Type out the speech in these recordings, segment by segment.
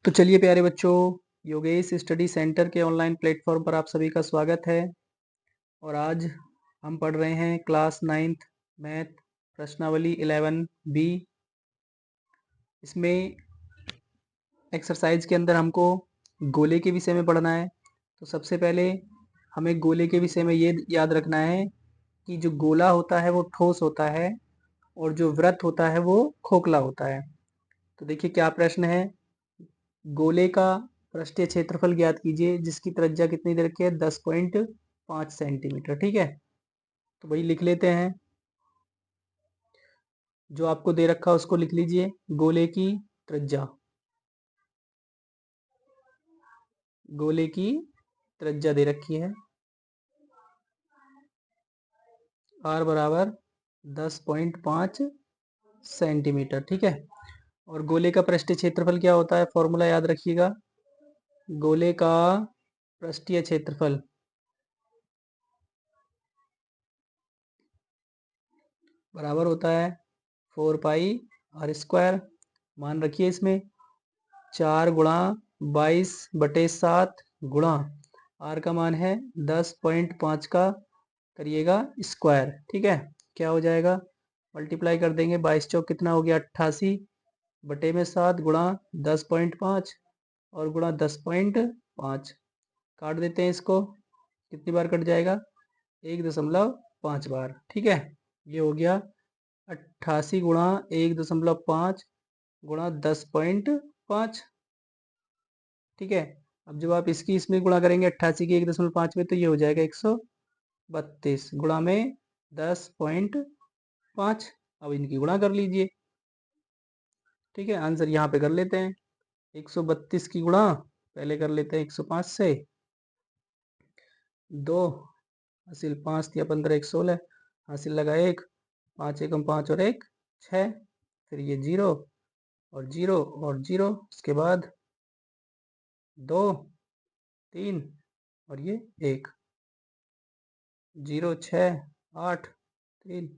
तो चलिए प्यारे बच्चों, योगेश स्टडी सेंटर के ऑनलाइन प्लेटफॉर्म पर आप सभी का स्वागत है। और आज हम पढ़ रहे हैं क्लास 9th मैथ प्रश्नावली 11 बी। इसमें एक्सरसाइज के अंदर हमको गोले के विषय में पढ़ना है। तो सबसे पहले हमें गोले के विषय में ये याद रखना है कि जो गोला होता है वो ठोस होता है और जो वृत्त होता है वो खोखला होता है। तो देखिए क्या प्रश्न है। गोले का पृष्ठीय क्षेत्रफल ज्ञात कीजिए जिसकी त्रिज्या कितनी दे रखी है 10.5 सेंटीमीटर। ठीक है, तो वही लिख लेते हैं। जो आपको दे रखा है उसको लिख लीजिए। गोले की त्रिज्या, गोले की त्रिज्या दे रखी है r बराबर 10.5 सेंटीमीटर। ठीक है, और गोले का पृष्ठीय क्षेत्रफल क्या होता है, फॉर्मूला याद रखिएगा। गोले का पृष्ठीय क्षेत्रफल बराबर होता है 4 पाई आर स्क्वायर। मान रखिए इसमें 4 गुणा 22/7 गुणा आर का मान है 10.5 का करिएगा स्क्वायर। ठीक है, क्या हो जाएगा, मल्टीप्लाई कर देंगे। 22 चौक कितना हो गया 88 बटे में 7 गुणा 10.5 और गुणा 10.5 काट देते हैं इसको। कितनी बार कट जाएगा 1.5 बार। ठीक है, ये हो गया 88 गुणा 1.5 गुणा 10.5। ठीक है, अब जब आप इसकी इसमें गुणा करेंगे 88 की 1.5 में तो ये हो जाएगा 132 गुणा में 10.5। अब इनकी गुणा कर लीजिए। ठीक है, आंसर यहाँ पे कर लेते हैं। 132 की गुणा पहले कर लेते हैं 105 से। 2 हासिल 5 या 15 1 16 हासिल लगा 1 5 एकम 5 और 1 6। फिर ये 0 और 0 और 0, उसके बाद 2 3 और ये 1 0 6 8 3।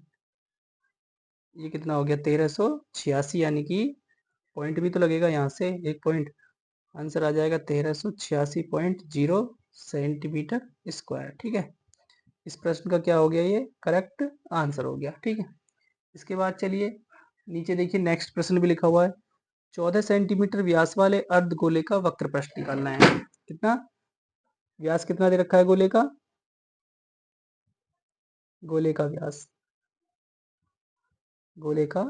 ये कितना हो गया 1386, यानी कि पॉइंट भी तो लगेगा यहाँ से एक पॉइंट। आंसर आ जाएगा 1386.0 सेंटीमीटर स्क्वायर। ठीक है, इस प्रश्न का क्या हो गया, ये करेक्ट आंसर हो गया। ठीक है, इसके बाद चलिए नीचे देखिए, नेक्स्ट प्रश्न भी लिखा हुआ है। 14 सेंटीमीटर व्यास वाले अर्धगोले का वक्र पृष्ठ निकालना है। कितना व्यास, कितना दे रखा है गोले का, गोले का व्यास, गोले का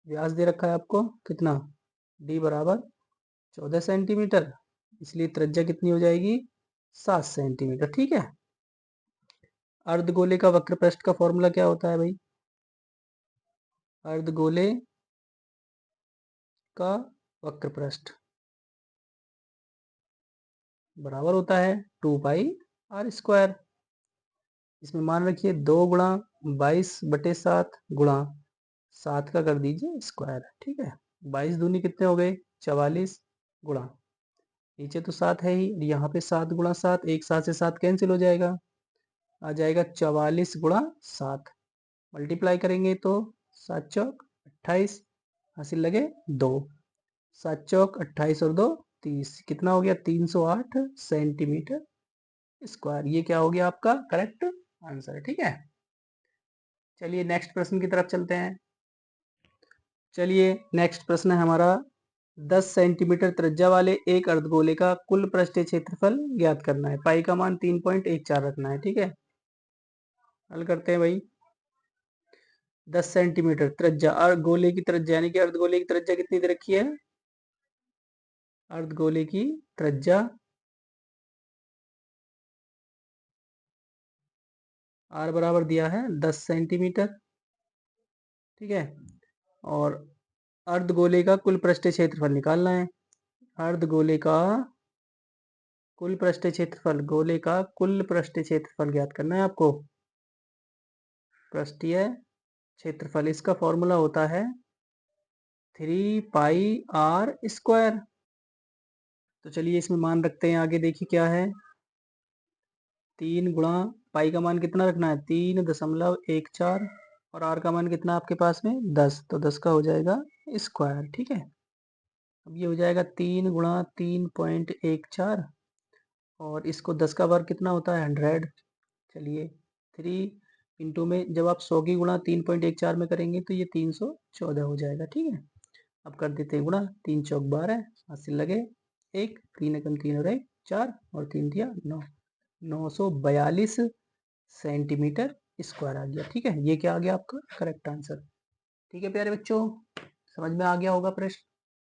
व्यास दे रखा है आपको कितना, d बराबर 14 सेंटीमीटर, इसलिए त्रिज्या कितनी हो जाएगी 7 सेंटीमीटर। ठीक है, अर्धगोले का वक्र पृष्ठ का फॉर्मूला क्या होता है भाई, अर्धगोले का वक्र पृष्ठ बराबर होता है 2 पाई आर स्क्वायर। इसमें मान रखिए 2 गुणा 22/7 गुणा 7 का कर दीजिए स्क्वायर। ठीक है, 22 दूनी कितने हो गए 44 गुणा, नीचे तो 7 है ही, यहाँ पे 7 गुणा 7, एक 7 से 7 कैंसिल हो जाएगा, आ जाएगा 44 गुणा 7। मल्टीप्लाई करेंगे तो 7 चौक 28 हासिल लगे 2, 7 चौक 28 और 2 30, कितना हो गया 308 सेंटीमीटर स्क्वायर। ये क्या हो गया आपका करेक्ट आंसर है। ठीक है, चलिए नेक्स्ट प्रश्न की तरफ चलते हैं। चलिए नेक्स्ट प्रश्न है हमारा, 10 सेंटीमीटर त्रिज्या वाले एक अर्धगोले का कुल पृष्ठीय क्षेत्रफल ज्ञात करना है। पाई का मान 3.14 रखना है। ठीक है, हल करते हैं भाई। 10 सेंटीमीटर त्रिज्या, अर्धगोले की त्रिज्या यानी कि अर्धगोले की त्रिज्या कितनी दे रखी है, अर्धगोले की त्रिज्या r बराबर दिया है 10 सेंटीमीटर। ठीक है, और अर्धगोले का कुल पृष्ठीय क्षेत्रफल निकालना है। अर्धगोले का कुल पृष्ठीय क्षेत्रफल, गोले का कुल पृष्ठीय क्षेत्रफल ज्ञात करना है आपको। पृष्ठीय क्षेत्रफल, इसका फॉर्मूला होता है 3 पाई आर स्क्वायर। तो चलिए इसमें मान रखते हैं, आगे देखिए क्या है, 3 गुणा पाई का मान कितना रखना है 3.14 और आर का मान कितना आपके पास में 10, तो 10 का हो जाएगा स्क्वायर। ठीक है, अब ये हो जाएगा 3 गुणा 3.14 और इसको 10 का वर्ग कितना होता है 100। चलिए 3 इंटू में जब आप 100 की गुणा 3.14 में करेंगे तो ये 314 हो जाएगा। ठीक है, अब कर देते हैं गुणा, 3 चौक 12, हाथ से लगे 1, 3 एकम 3 और 1 4 और 3 दिया 9, 942 सेंटीमीटर स्क्वायर आ गया। ठीक है, ये क्या आ गया आपका करेक्ट आंसर। ठीक है प्यारे बच्चों, समझ में आ गया होगा प्रश्न।